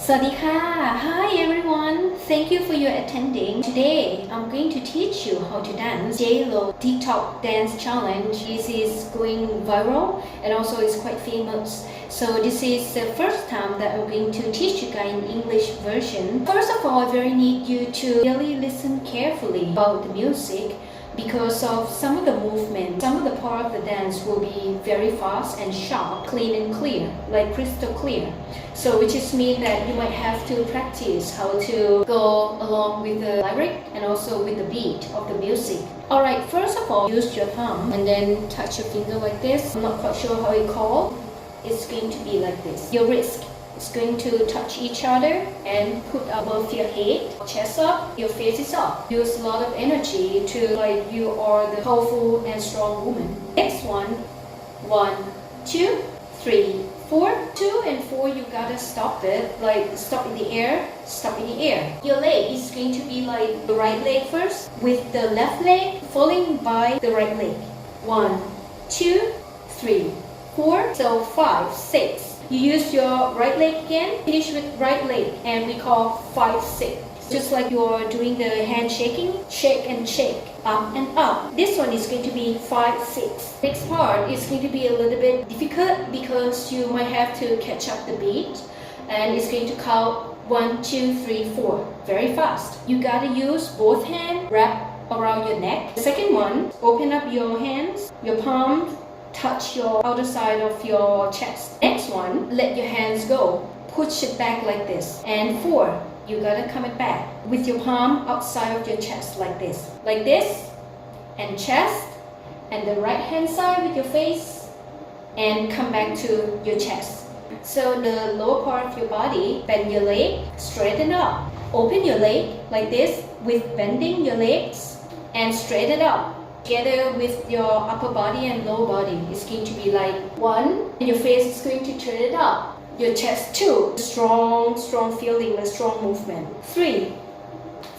Sawadee ka! Hi everyone! Thank you for your attending. Today, I'm going to teach you how to dance J-Lo TikTok dance challenge. This is going viral and also is quite famous. So this is the first time that I'm going to teach you guys in English version. First of all, I really need you to really listen carefully about the music, because of some of the movement, some of the part of the dance will be very fast and sharp, clean and clear, like crystal clear. So which just means that you might have to practice how to go along with the lyric and also with the beat of the music. Alright, first of all, use your thumb and then touch your finger like this. I'm not quite sure how it's called. It's going to be like this. Your wrist is going to touch each other and put above your head, chest up, your face is up. Use a lot of energy to like you are the powerful and strong woman. Next one, 1, 2, 3, 4. 2 and 4, you gotta stop it, like stop in the air, stop in the air. Your leg is going to be like the right leg first, with the left leg falling by the right leg. 1, 2, 3, 4, so 5, 6. You use your right leg again, finish with right leg, and we call 5, 6. Just like you're doing the hand shaking, shake and shake, up and up. This one is going to be 5, 6. Next part is going to be a little bit difficult because you might have to catch up the beat, and it's going to count 1, 2, 3, 4 very fast. You gotta use both hands, wrap around your neck. The second one, open up your hands, your palm, touch your outer side of your chest. Next one, let your hands go. Push it back like this. And 4, you gotta come it back with your palm outside of your chest like this. Like this, and chest, and the right hand side with your face, and come back to your chest. So the lower part of your body, bend your leg, straighten up. Open your leg like this with bending your legs and straighten up. Together with your upper body and lower body, it's going to be like 1, and your face is going to turn it up. Your chest 2, strong feeling, a strong movement. 3,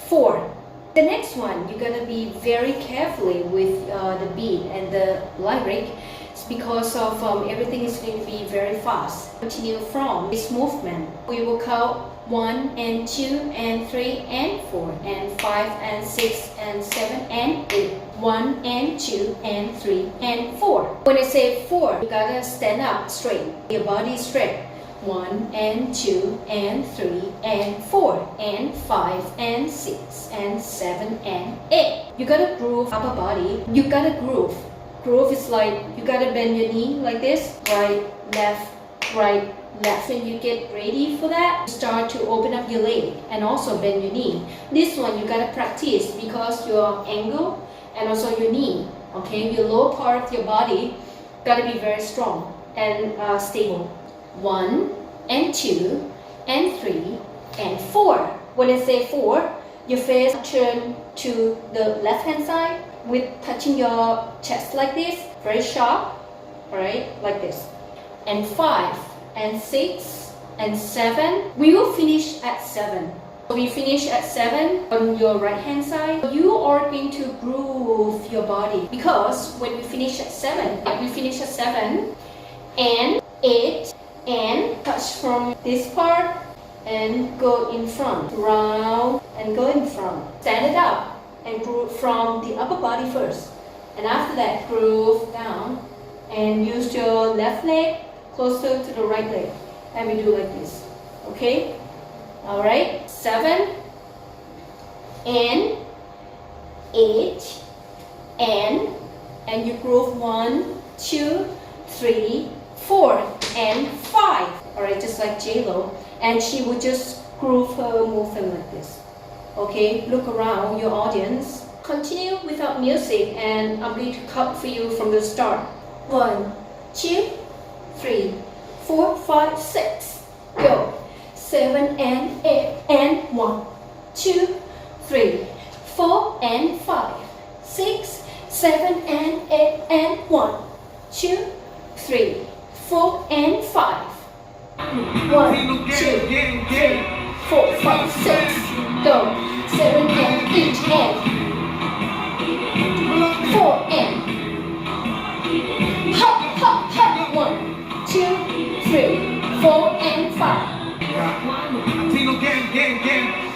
4. The next one, you're gonna be very carefully with the beat and the lyric. It's because of everything is going to be very fast. Continue from this movement. We will count 1 and 2 and 3 and 4 and 5 and 6 and 7 and 8. 1 and 2 and 3 and 4. When I say 4, you gotta stand up straight. Your body straight. 1 and 2 and 3 and 4 and 5 and 6 and 7 and 8. You gotta groove upper body. You gotta groove. Groove is like you gotta bend your knee like this. Right, left, right, left. When you get ready for that, start to open up your leg and also bend your knee. This one you gotta practice because your angle and also your knee, okay, your lower part of your body gotta be very strong and stable. 1 and 2 and 3 and 4. When I say 4, your face turn to the left hand side with touching your chest like this, very sharp, alright, like this. And 5 and 6 and 7, we will finish at 7. We finish at 7 on your right hand side. You are going to groove your body because when we finish at 7, and 8 and touch from this part and go in front, round and go in front. Stand it up and groove from the upper body first, and after that groove down and use your left leg closer to the right leg, and we do like this, okay? Alright, 7 and 8 and you groove 1, 2, 3, 4 and 5. Alright, just like J-Lo, and she would just groove her movement like this. Okay, look around your audience. Continue without music, and I'm going to count for you from the start. 1, 2, 3, 4, 5, 6. Go. 7 and 8 and 1, 2, 3, 4 and 5, 6, 7 and 8 and 1, 2, 3, 4 and 5. 1, 2, 3, 4, 5, 6. Go. 7 and 8 and 4 and hop, hop, hop. 1, 2, 3, 4 and 5. Latino gang, gang, gang.